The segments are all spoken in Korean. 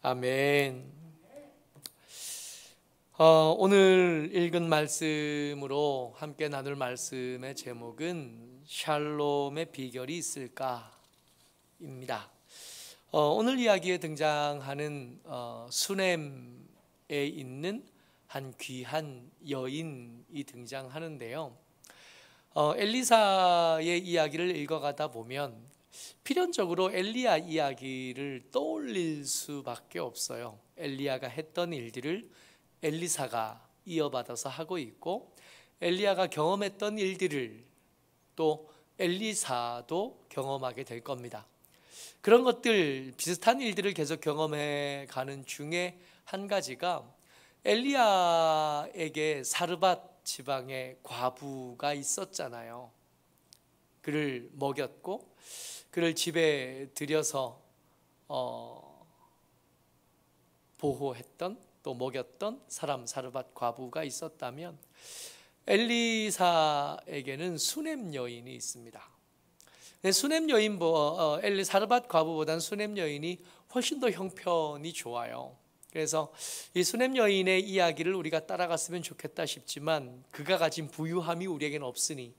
아멘. 오늘 읽은 말씀으로 함께 나눌 말씀의 제목은 샬롬의 비결이 있을까입니다. 오늘 이야기에 등장하는 수넴에 있는 한 귀한 여인이 등장하는데요. 엘리사의 이야기를 읽어가다 보면 필연적으로 엘리야 이야기를 떠올릴 수밖에 없어요. 엘리야가 했던 일들을 엘리사가 이어받아서 하고 있고, 엘리야가 경험했던 일들을 또 엘리사도 경험하게 될 겁니다. 그런 것들, 비슷한 일들을 계속 경험해 가는 중에 한 가지가 엘리야에게 사르밧 지방의 과부가 있었잖아요. 그를 먹였고 그를 집에 들여서 보호했던, 또 먹였던 사르밧 과부가 있었다면, 엘리사에게는 수넴 여인이 있습니다. 수넴 여인, 사르밧 과부보다는 수넴 여인이 훨씬 더 형편이 좋아요. 그래서 이 수넴 여인의 이야기를 우리가 따라갔으면 좋겠다 싶지만, 그가 가진 부유함이 우리에게는 없으니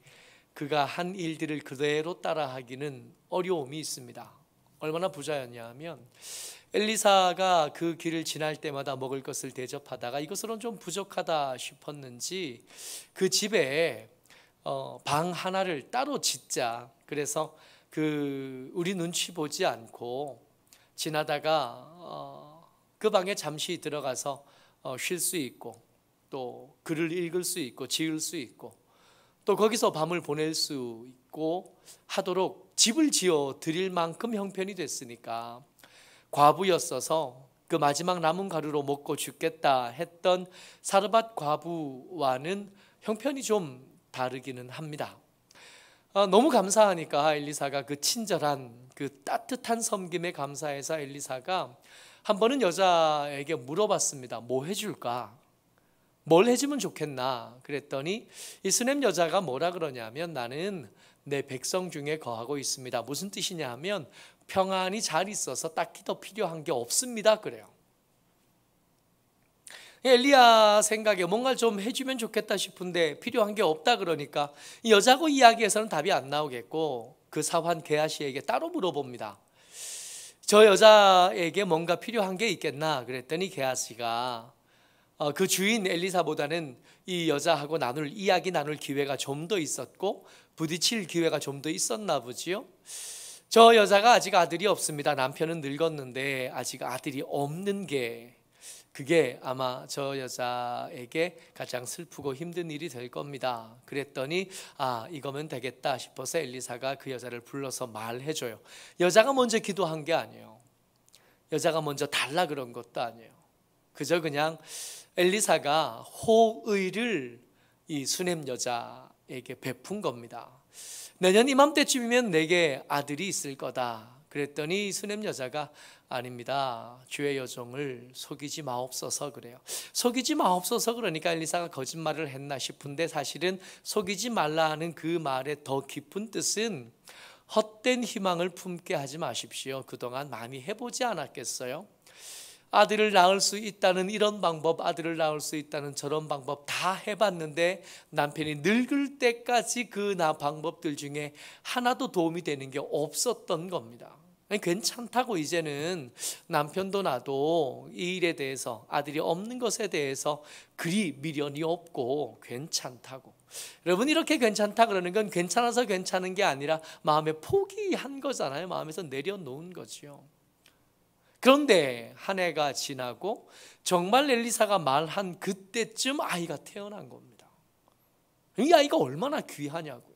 그가 한 일들을 그대로 따라하기는 어려움이 있습니다. 얼마나 부자였냐 하면, 엘리사가 그 길을 지날 때마다 먹을 것을 대접하다가 이것으로는 좀 부족하다 싶었는지 그 집에 방 하나를 따로 짓자, 그래서 우리 눈치 보지 않고 지나다가 그 방에 잠시 들어가서 쉴 수 있고, 또 글을 읽을 수 있고 지을 수 있고, 또 거기서 밤을 보낼 수 있고 하도록 집을 지어 드릴 만큼 형편이 됐으니까, 과부였어서 그 마지막 남은 가루로 먹고 죽겠다 했던 사르밧 과부와는 형편이 좀 다르기는 합니다. 너무 감사하니까 엘리사가 그 친절한, 그 따뜻한 섬김에 감사해서 엘리사가 한 번은 여자에게 물어봤습니다. 뭐 해줄까? 뭘 해주면 좋겠나? 그랬더니 이 수넴 여자가 뭐라 그러냐면, 나는 내 백성 중에 거하고 있습니다. 무슨 뜻이냐 하면, 평안히 잘 있어서 딱히 더 필요한 게 없습니다, 그래요. 엘리야 생각에 뭔가 좀 해주면 좋겠다 싶은데 필요한 게 없다 그러니까 이 여자하고 이야기해서는 답이 안 나오겠고, 그 사환 게하시에게 따로 물어봅니다. 저 여자에게 뭔가 필요한 게 있겠나? 그랬더니 게하시가 그 주인 엘리사보다는 이 여자하고 이야기 나눌 기회가 좀 더 있었고 부딪힐 기회가 좀 더 있었나 보지요. 저 여자가 아직 아들이 없습니다. 남편은 늙었는데 아직 아들이 없는 게, 그게 아마 저 여자에게 가장 슬프고 힘든 일이 될 겁니다. 그랬더니 이거면 되겠다 싶어서 엘리사가 그 여자를 불러서 말해줘요. 여자가 먼저 기도한 게 아니에요. 여자가 먼저 달라 그런 것도 아니에요. 그저 그냥 엘리사가 호의를 이 수넴 여자에게 베푼 겁니다. 내년 이맘때쯤이면 내게 아들이 있을 거다. 그랬더니 수넴 여자가 아닙니다. 주의 여종을 속이지 마옵소서 그래요. 속이지 마옵소서 그러니까 엘리사가 거짓말을 했나 싶은데, 사실은 속이지 말라 하는 그 말의 더 깊은 뜻은 헛된 희망을 품게 하지 마십시오. 그동안 많이 해보지 않았겠어요? 아들을 낳을 수 있다는 이런 방법, 아들을 낳을 수 있다는 저런 방법 다 해봤는데 남편이 늙을 때까지 그 방법들 중에 하나도 도움이 되는 게 없었던 겁니다. 괜찮다고, 이제는 남편도 나도 이 일에 대해서, 아들이 없는 것에 대해서 그리 미련이 없고 괜찮다고. 여러분, 이렇게 괜찮다 그러는 건 괜찮아서 괜찮은 게 아니라 마음에 포기한 거잖아요. 마음에서 내려놓은 거죠. 그런데 한 해가 지나고 정말 엘리사가 말한 그때쯤 아이가 태어난 겁니다. 이 아이가 얼마나 귀하냐고요.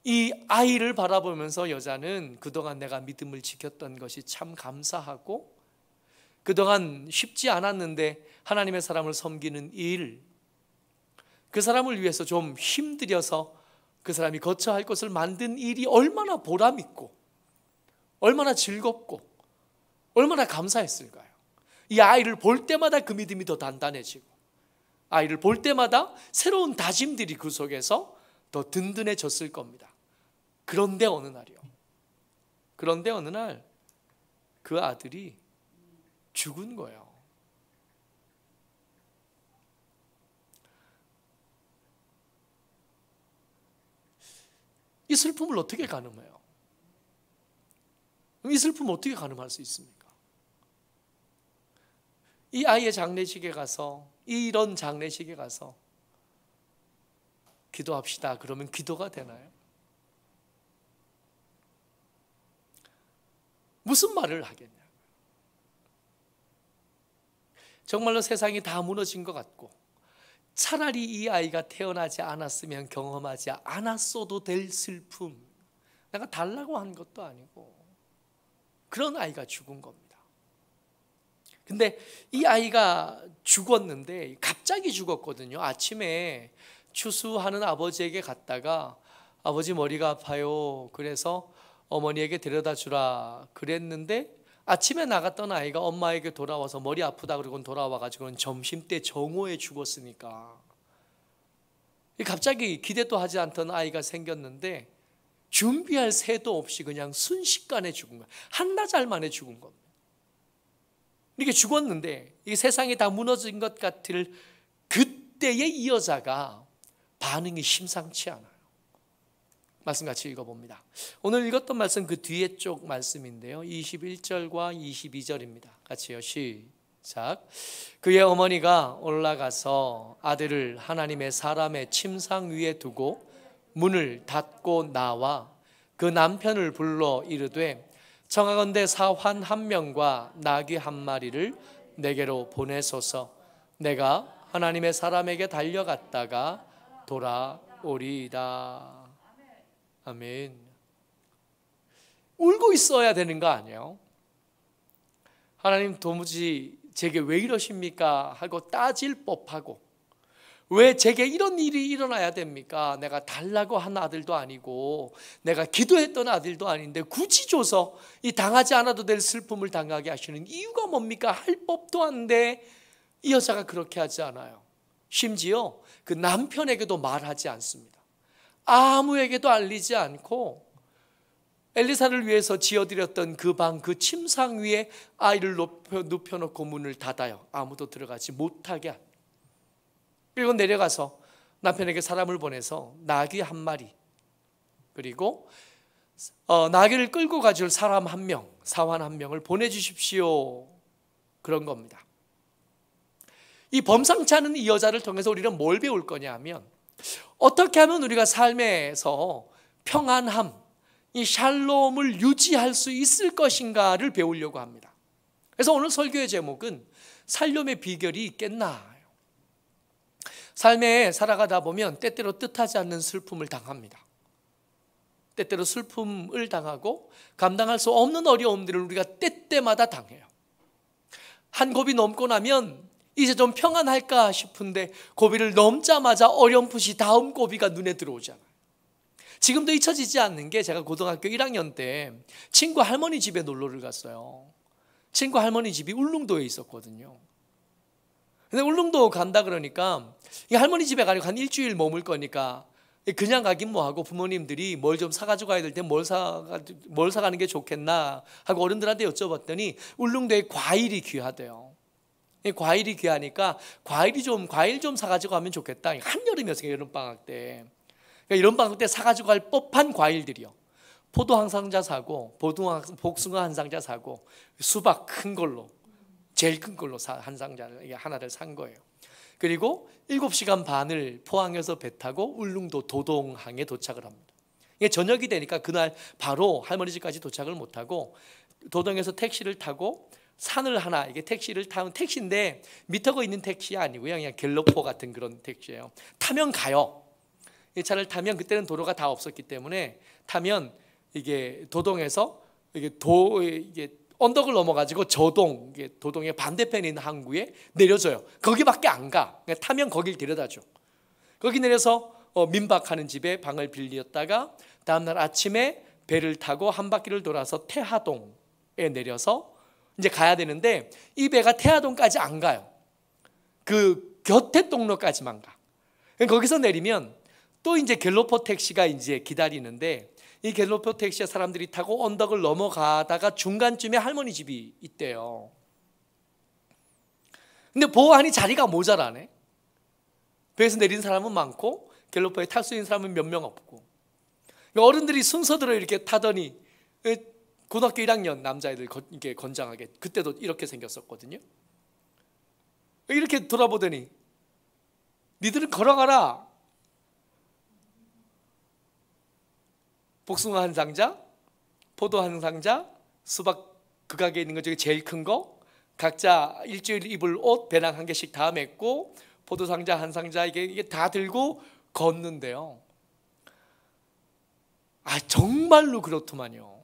이 아이를 바라보면서 여자는 그동안 내가 믿음을 지켰던 것이 참 감사하고, 그동안 쉽지 않았는데 하나님의 사람을 섬기는 일, 그 사람을 위해서 좀 힘들여서 그 사람이 거쳐야 할 것을 만든 일이 얼마나 보람 있고 얼마나 즐겁고 얼마나 감사했을까요? 이 아이를 볼 때마다 그 믿음이 더 단단해지고, 아이를 볼 때마다 새로운 다짐들이 그 속에서 더 든든해졌을 겁니다. 그런데 어느 날 그 아들이 죽은 거예요. 이 슬픔을 어떻게 가늠해요? 이 슬픔을 어떻게 가늠할 수 있습니까? 이 아이의 장례식에 가서, 이런 장례식에 가서 기도합시다 그러면 기도가 되나요? 무슨 말을 하겠냐? 정말로 세상이 다 무너진 것 같고, 차라리 이 아이가 태어나지 않았으면 경험하지 않았어도 될 슬픔, 내가 달라고 한 것도 아니고 그런 아이가 죽은 겁니다. 근데 이 아이가 죽었는데 갑자기 죽었거든요. 아침에 추수하는 아버지에게 갔다가 아버지 머리가 아파요. 그래서 어머니에게 데려다 주라 그랬는데 아침에 나갔던 아이가 엄마에게 돌아와서 머리 아프다 그러고 돌아와가지고는 점심때 정오에 죽었으니까 갑자기 기대도 하지 않던 아이가 생겼는데 준비할 새도 없이 그냥 순식간에 죽은 거예요. 한나절 만에 죽은 겁니다. 이렇게 죽었는데 이 세상이 다 무너진 것 같을 그때의 이 여자가 반응이 심상치 않아요. 말씀 같이 읽어봅니다. 오늘 읽었던 말씀 그 뒤에 쪽 말씀인데요, 21절과 22절입니다. 같이요, 시작. 그의 어머니가 올라가서 아들을 하나님의 사람의 침상 위에 두고 문을 닫고 나와 그 남편을 불러 이르되 청하건대 사환 한 명과 나귀 한 마리를 내게로 보내소서. 내가 하나님의 사람에게 달려갔다가 돌아오리이다. 아멘. 울고 있어야 되는 거 아니에요? 하나님 도무지 제게 왜 이러십니까? 하고 따질 법하고, 왜 제게 이런 일이 일어나야 됩니까? 내가 달라고 한 아들도 아니고 내가 기도했던 아들도 아닌데 굳이 줘서 이 당하지 않아도 될 슬픔을 당하게 하시는 이유가 뭡니까? 할 법도 한데 이 여자가 그렇게 하지 않아요. 심지어 그 남편에게도 말하지 않습니다. 아무에게도 알리지 않고 엘리사를 위해서 지어드렸던 그 방, 그 침상 위에 아이를 눕혀놓고 문을 닫아요. 아무도 들어가지 못하게 합니다. 그리고 내려가서 남편에게 사람을 보내서 나귀 한 마리, 그리고 나귀를 끌고 가줄 사람 한 명, 사환 한 명을 보내주십시오. 그런 겁니다. 이 범상치 않은 이 여자를 통해서 우리는 뭘 배울 거냐 하면, 어떻게 하면 우리가 삶에서 평안함, 이 샬롬을 유지할 수 있을 것인가를 배우려고 합니다. 그래서 오늘 설교의 제목은 샬롬의 비결이 있겠나. 삶에 살아가다 보면 때때로 뜻하지 않는 슬픔을 당합니다. 때때로 슬픔을 당하고 감당할 수 없는 어려움들을 우리가 때때마다 당해요. 한 고비 넘고 나면 이제 좀 평안할까 싶은데 고비를 넘자마자 어렴풋이 다음 고비가 눈에 들어오잖아요. 지금도 잊혀지지 않는 게, 제가 고등학교 1학년 때 친구 할머니 집에 놀러를 갔어요. 친구 할머니 집이 울릉도에 있었거든요. 근데 울릉도 간다 그러니까 이 할머니 집에 가려고 한 일주일 머물 거니까 그냥 가긴 뭐하고 부모님들이 뭘 좀 사가지고 가야 될 때 뭘 사가는 게 좋겠나 하고 어른들한테 여쭤봤더니 울릉도에 과일이 귀하대요. 과일이 귀하니까 과일 좀 사가지고 가면 좋겠다. 한여름이었어요. 여름방학 때. 그러니까 여름방학 때 사가지고 갈 법한 과일들이요, 포도 한 상자 사고, 복숭아 한 상자 사고, 수박 큰 걸로, 제일 큰 걸로 한 상자를 하나를 산 거예요. 그리고 7시간 반을 포항에서 배 타고 울릉도 도동항에 도착을 합니다. 이게 저녁이 되니까 그날 바로 할머니 집까지 도착을 못하고 도동에서 택시를 타고 산을 하나, 이게 택시를 타면 택시인데 미터가 있는 택시 아니고요, 그냥 갤러퍼 같은 그런 택시예요. 타면 가요. 이 차를 타면, 그때는 도로가 다 없었기 때문에 타면 이게 도동에서 이게 언덕을 넘어가지고 저동, 도동의 반대편에 있는 항구에 내려줘요. 거기밖에 안 가. 그러니까 타면 거길 데려다줘. 거기 내려서 민박하는 집에 방을 빌렸다가 다음날 아침에 배를 타고 한 바퀴를 돌아서 태하동에 내려서 이제 가야 되는데, 이 배가 태하동까지 안 가요. 그 곁에 동로까지만 가. 거기서 내리면 또 이제 갤로퍼 택시가 이제 기다리는데, 이 갤로퍼 택시에 사람들이 타고 언덕을 넘어가다가 중간쯤에 할머니 집이 있대요. 근데 보안이 자리가 모자라네. 배에서 내린 사람은 많고 갤로퍼에 탈 수 있는 사람은 몇 명 없고, 어른들이 순서대로 이렇게 타더니 고등학교 1학년 남자애들 이렇게 건장하게, 그때도 이렇게 생겼었거든요. 이렇게 돌아보더니 니들은 걸어가라. 복숭아 한 상자, 포도 한 상자, 수박 그 가게에 있는 것 중에 제일 큰 거, 각자 일주일 입을 옷 배낭 한 개씩 다 맸고 포도 상자 한 상자 이게 다 들고 걷는데요. 정말로 그렇더만요.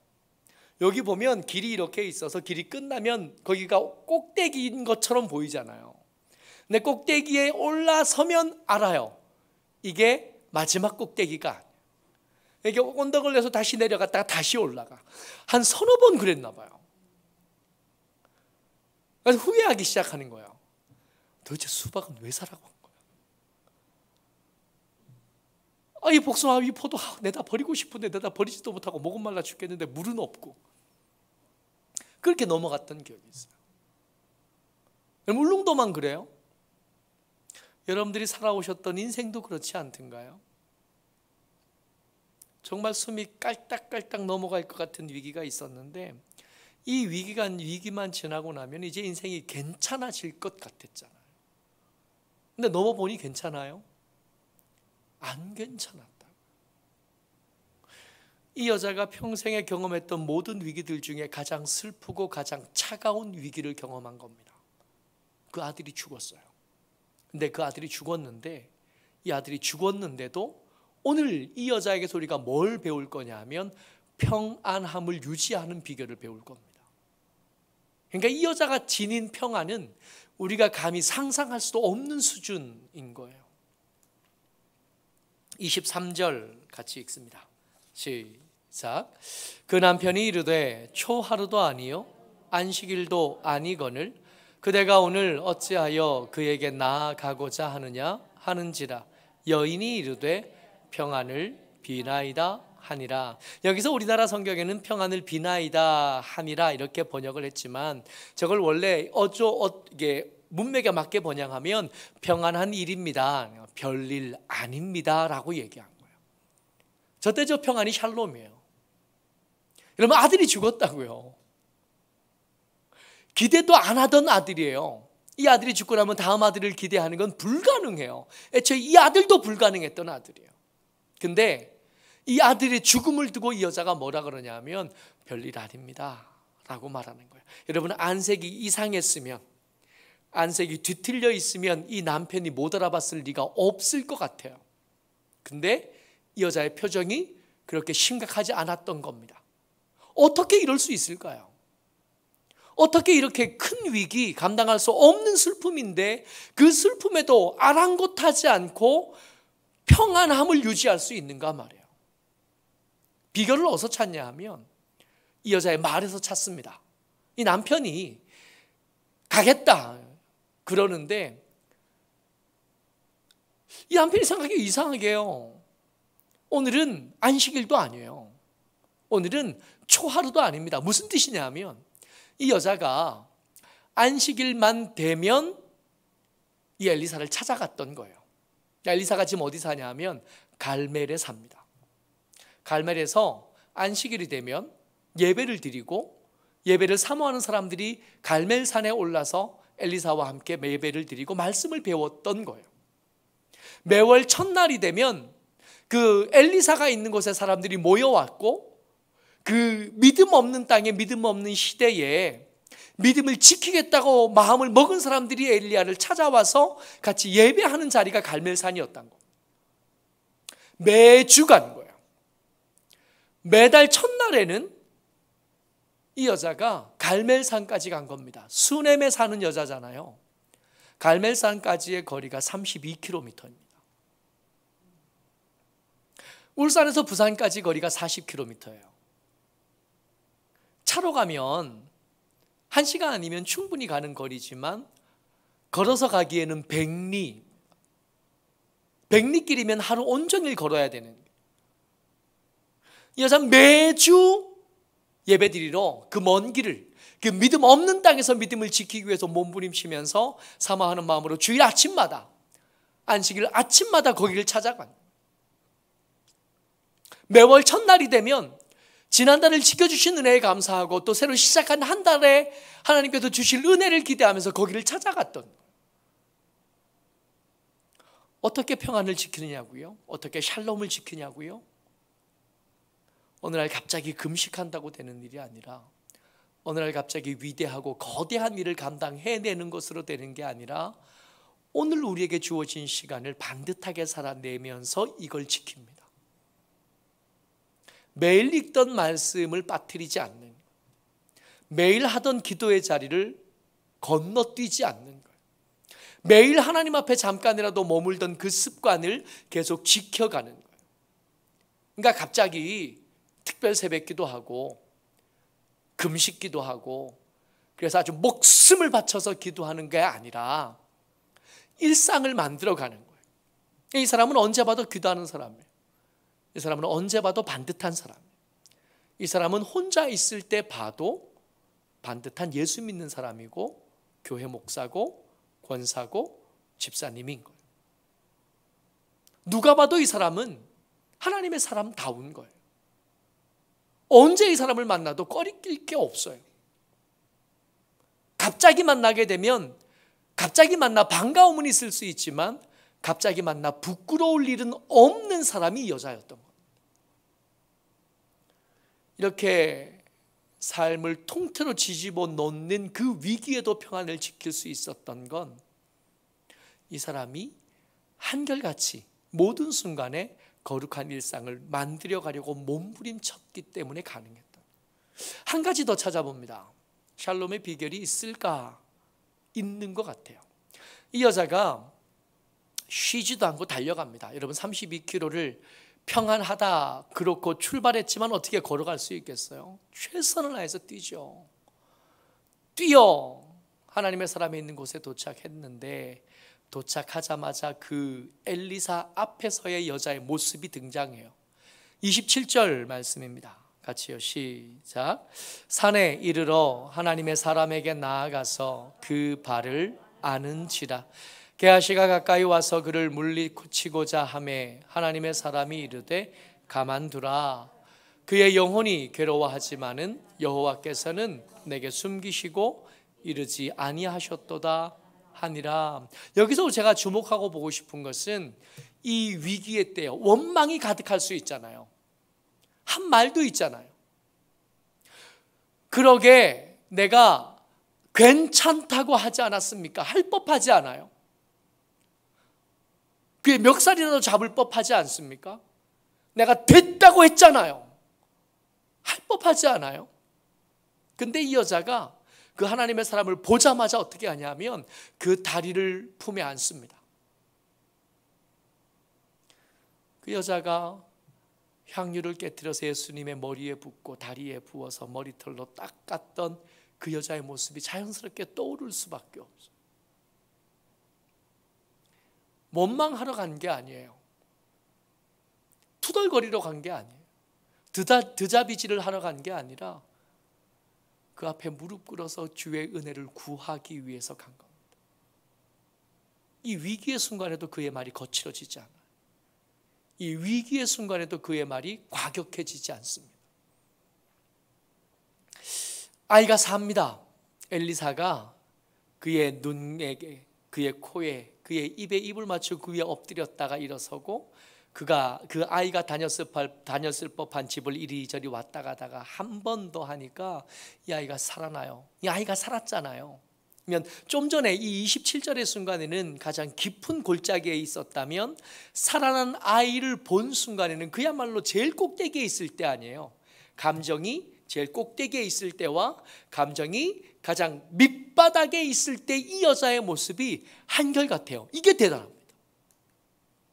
여기 보면 길이 이렇게 있어서 길이 끝나면 거기가 꼭대기인 것처럼 보이잖아요. 근데 꼭대기에 올라서면 알아요. 이게 마지막 꼭대기가 아니에요. 이게 언덕을 내서 다시 내려갔다가 다시 올라가. 한 서너 번 그랬나 봐요. 그래서 후회하기 시작하는 거예요. 도대체 수박은 왜 사라고 한 거야? 이 복숭아, 이 포도 내다 버리고 싶은데 내다 버리지도 못하고 목은 말라 죽겠는데 물은 없고, 그렇게 넘어갔던 기억이 있어요. 울릉도만 그래요? 여러분들이 살아오셨던 인생도 그렇지 않던가요? 정말 숨이 깔딱깔딱 넘어갈 것 같은 위기가 있었는데, 이 위기만 지나고 나면 이제 인생이 괜찮아질 것 같았잖아요. 근데 넘어보니 괜찮아요? 안 괜찮았다. 이 여자가 평생에 경험했던 모든 위기들 중에 가장 슬프고 가장 차가운 위기를 경험한 겁니다. 그 아들이 죽었어요. 근데 그 아들이 죽었는데, 이 아들이 죽었는데도 오늘 이 여자에게서 우리가 뭘 배울 거냐 하면 평안함을 유지하는 비결을 배울 겁니다. 그러니까 이 여자가 지닌 평안은 우리가 감히 상상할 수도 없는 수준인 거예요. 23절 같이 읽습니다. 시작. 그 남편이 이르되 초하루도 아니요 안식일도 아니거늘 그대가 오늘 어찌하여 그에게 나아가고자 하느냐 하는지라. 여인이 이르되 평안을 비나이다 하니라. 여기서 우리나라 성경에는 평안을 비나이다 하니라 이렇게 번역을 했지만, 저걸 원래 이게 문맥에 맞게 번역하면 평안한 일입니다, 별일 아닙니다 라고 얘기한 거예요. 저때 저 평안이 샬롬이에요. 여러분, 아들이 죽었다고요. 기대도 안 하던 아들이에요. 이 아들이 죽고 나면 다음 아들을 기대하는 건 불가능해요. 애초에 이 아들도 불가능했던 아들이에요. 근데 이 아들의 죽음을 두고 이 여자가 뭐라 그러냐 하면 별일 아닙니다 라고 말하는 거예요. 여러분, 안색이 이상했으면, 안색이 뒤틀려 있으면 이 남편이 못 알아봤을 리가 없을 것 같아요. 근데 이 여자의 표정이 그렇게 심각하지 않았던 겁니다. 어떻게 이럴 수 있을까요? 어떻게 이렇게 큰 위기, 감당할 수 없는 슬픔인데 그 슬픔에도 아랑곳하지 않고 평안함을 유지할 수 있는가 말이에요. 비결을 어디서 찾냐 하면 이 여자의 말에서 찾습니다. 이 남편이 가겠다 그러는데 이 남편이 생각하기 이상하게요. 오늘은 안식일도 아니에요. 오늘은 초하루도 아닙니다. 무슨 뜻이냐 하면 이 여자가 안식일만 되면 이 엘리사를 찾아갔던 거예요. 엘리사가 지금 어디 사냐 하면 갈멜에 삽니다. 갈멜에서 안식일이 되면 예배를 드리고, 예배를 사모하는 사람들이 갈멜산에 올라서 엘리사와 함께 예배를 드리고 말씀을 배웠던 거예요. 매월 첫날이 되면 그 엘리사가 있는 곳에 사람들이 모여왔고, 그 믿음 없는 땅에, 믿음 없는 시대에 믿음을 지키겠다고 마음을 먹은 사람들이 엘리야를 찾아와서 같이 예배하는 자리가 갈멜산이었던 거예요. 매주 간 거예요. 매달 첫날에는 이 여자가 갈멜산까지 간 겁니다. 수넴에 사는 여자잖아요. 갈멜산까지의 거리가 32km입니다. 울산에서 부산까지 거리가 40km예요. 차로 가면 1시간 아니면 충분히 가는 거리지만 걸어서 가기에는 100리길이면 하루 온종일 걸어야 되는, 이 여자는 매주 예배드리러 그 먼 길을, 그 믿음 없는 땅에서 믿음을 지키기 위해서 몸부림치면서 사모하는 마음으로 주일 아침마다, 안식일 아침마다 거기를 찾아간, 매월 첫날이 되면 지난달을 지켜주신 은혜에 감사하고 또 새로 시작한 한 달에 하나님께서 주실 은혜를 기대하면서 거기를 찾아갔던, 어떻게 평안을 지키느냐고요? 어떻게 샬롬을 지키냐고요? 어느 날 갑자기 금식한다고 되는 일이 아니라, 어느 날 갑자기 위대하고 거대한 일을 감당해내는 것으로 되는 게 아니라, 오늘 우리에게 주어진 시간을 반듯하게 살아내면서 이걸 지킵니다. 매일 읽던 말씀을 빠뜨리지 않는, 매일 하던 기도의 자리를 건너뛰지 않는 거예요. 매일 하나님 앞에 잠깐이라도 머물던 그 습관을 계속 지켜가는 거예요. 그러니까 갑자기 특별 새벽기도 하고 금식기도 하고 그래서 아주 목숨을 바쳐서 기도하는 게 아니라 일상을 만들어가는 거예요. 이 사람은 언제 봐도 기도하는 사람이에요. 이 사람은 언제 봐도 반듯한 사람이에요. 이 사람은 혼자 있을 때 봐도 반듯한 예수 믿는 사람이고 교회 목사고 권사고 집사님인 거예요. 누가 봐도 이 사람은 하나님의 사람다운 거예요. 언제 이 사람을 만나도 꺼리낄 게 없어요. 갑자기 만나게 되면 갑자기 만나 반가움은 있을 수 있지만 갑자기 만나 부끄러울 일은 없는 사람이 이 여자였던 거예요. 이렇게 삶을 통째로 뒤집어 놓는 그 위기에도 평안을 지킬 수 있었던 건 이 사람이 한결같이 모든 순간에 거룩한 일상을 만들어 가려고 몸부림쳤기 때문에 가능했다. 한 가지 더 찾아봅니다. 샬롬의 비결이 있을까? 있는 것 같아요. 이 여자가 쉬지도 않고 달려갑니다. 여러분 32km를 평안하다 그렇고 출발했지만 어떻게 걸어갈 수 있겠어요? 최선을 다해서 뛰죠. 뛰어 하나님의 사람이 있는 곳에 도착했는데 도착하자마자 그 엘리사 앞에서의 여자의 모습이 등장해요. 27절 말씀입니다. 같이요, 시작. 산에 이르러 하나님의 사람에게 나아가서 그 발을 아는지라. 게하시가 가까이 와서 그를 물리치고자 하매 하나님의 사람이 이르되 가만두라. 그의 영혼이 괴로워하지만은 여호와께서는 내게 숨기시고 이르지 아니하셨도다 하니라. 여기서 제가 주목하고 보고 싶은 것은 이 위기의 때에 원망이 가득할 수 있잖아요. 한 말도 있잖아요. 그러게 내가 괜찮다고 하지 않았습니까? 할 법하지 않아요? 그게 멱살이라도 잡을 법하지 않습니까? 내가 됐다고 했잖아요. 할 법하지 않아요? 근데 이 여자가 그 하나님의 사람을 보자마자 어떻게 하냐면 그 다리를 품에 안습니다. 그 여자가 향유를 깨뜨려서 예수님의 머리에 붓고 다리에 부어서 머리털로 닦았던 그 여자의 모습이 자연스럽게 떠오를 수밖에 없어요. 원망하러 간 게 아니에요. 투덜거리러 간 게 아니에요. 드자비질을 하러 간 게 아니라 그 앞에 무릎 꿇어서 주의 은혜를 구하기 위해서 간 겁니다. 이 위기의 순간에도 그의 말이 거칠어지지 않아요. 이 위기의 순간에도 그의 말이 과격해지지 않습니다. 아이가 삽니다. 엘리사가 그의 눈에게, 그의 코에, 그의 입에 입을 맞추고 그 위에 엎드렸다가 일어서고 그 아이가 다녔을 법한 집을 이리저리 왔다 가다가 한 번 더 하니까 이 아이가 살아나요. 이 아이가 살았잖아요. 그러면 좀 전에 이 27절의 순간에는 가장 깊은 골짜기에 있었다면 살아난 아이를 본 순간에는 그야말로 제일 꼭대기에 있을 때 아니에요. 감정이 제일 꼭대기에 있을 때와 감정이 가장 밑바닥에 있을 때 이 여자의 모습이 한결같아요. 이게 대단합니다.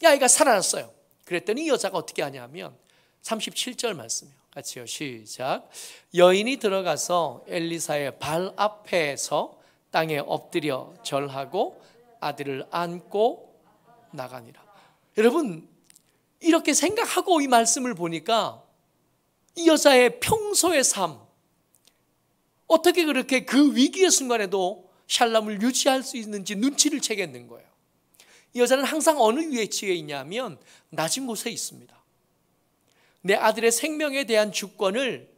이 아이가 살아났어요. 그랬더니 이 여자가 어떻게 하냐면 37절 말씀이에요. 같이요, 시작. 여인이 들어가서 엘리사의 발 앞에서 땅에 엎드려 절하고 아들을 안고 나가니라. 여러분 이렇게 생각하고 이 말씀을 보니까 이 여자의 평소의 삶, 어떻게 그렇게 그 위기의 순간에도 샬롬을 유지할 수 있는지 눈치를 채겠는 거예요. 이 여자는 항상 어느 위치에 있냐면 낮은 곳에 있습니다. 내 아들의 생명에 대한 주권을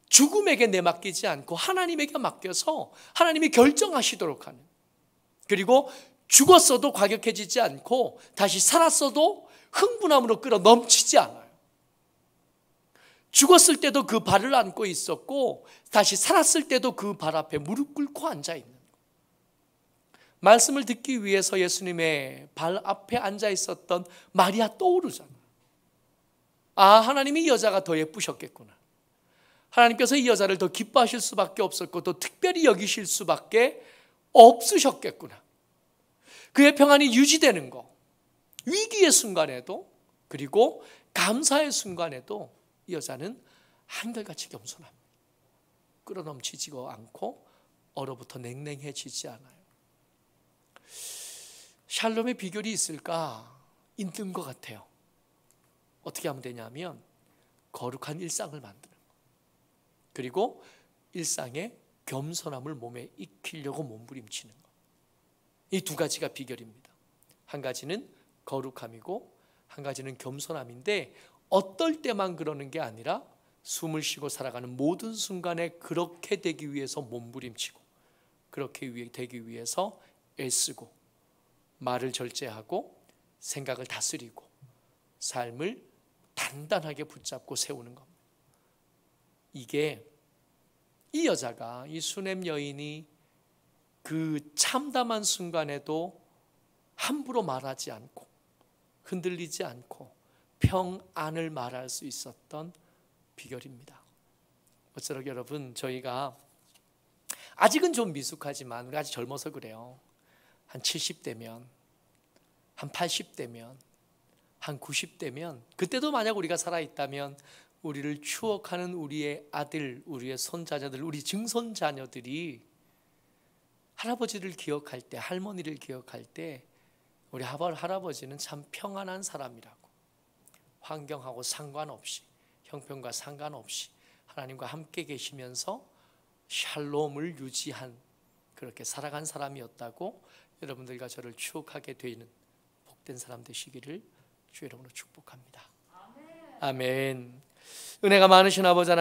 죽음에게 내맡기지 않고 하나님에게 맡겨서 하나님이 결정하시도록 하는, 그리고 죽었어도 과격해지지 않고 다시 살았어도 흥분함으로 끌어 넘치지 않아요. 죽었을 때도 그 발을 안고 있었고 다시 살았을 때도 그 발 앞에 무릎 꿇고 앉아 있는 거예요. 말씀을 듣기 위해서 예수님의 발 앞에 앉아 있었던 마리아 떠오르잖아요. 아, 하나님이 이 여자가 더 예쁘셨겠구나. 하나님께서 이 여자를 더 기뻐하실 수밖에 없었고 더 특별히 여기실 수밖에 없으셨겠구나. 그의 평안이 유지되는 거, 위기의 순간에도, 그리고 감사의 순간에도 이 여자는 한결같이 겸손합니다. 끌어넘치지 않고 얼어붙어 냉랭해지지 않아요. 샬롬의 비결이 있을까? 있는 것 같아요. 어떻게 하면 되냐면 거룩한 일상을 만드는 거, 그리고 일상에 겸손함을 몸에 익히려고 몸부림치는 거. 이 두 가지가 비결입니다. 한 가지는 거룩함이고 한 가지는 겸손함인데, 어떨 때만 그러는 게 아니라 숨을 쉬고 살아가는 모든 순간에 그렇게 되기 위해서 몸부림치고, 그렇게 되기 위해서 애쓰고, 말을 절제하고 생각을 다스리고 삶을 단단하게 붙잡고 세우는 겁니다. 이게 이 여자가, 이 수넴 여인이 그 참담한 순간에도 함부로 말하지 않고 흔들리지 않고 평안을 말할 수 있었던 비결입니다. 어쩌록 여러분, 저희가 아직은 좀 미숙하지만 우리 아직 젊어서 그래요. 한 70대면, 한 80대면, 한 90대면, 그때도 만약 우리가 살아있다면 우리를 추억하는 우리의 아들, 우리의 손자녀들, 우리 증손자녀들이 할아버지를 기억할 때, 할머니를 기억할 때 우리 할아버지는 참 평안한 사람이라고, 환경하고 상관없이, 형편과 상관없이 하나님과 함께 계시면서 샬롬을 유지한, 그렇게 살아간 사람이었다고 여러분들과 저를 추억하게 되는 복된 사람 되시기를 주의 이름으로 축복합니다. 아멘. 은혜가 많으신 아버지 하나님,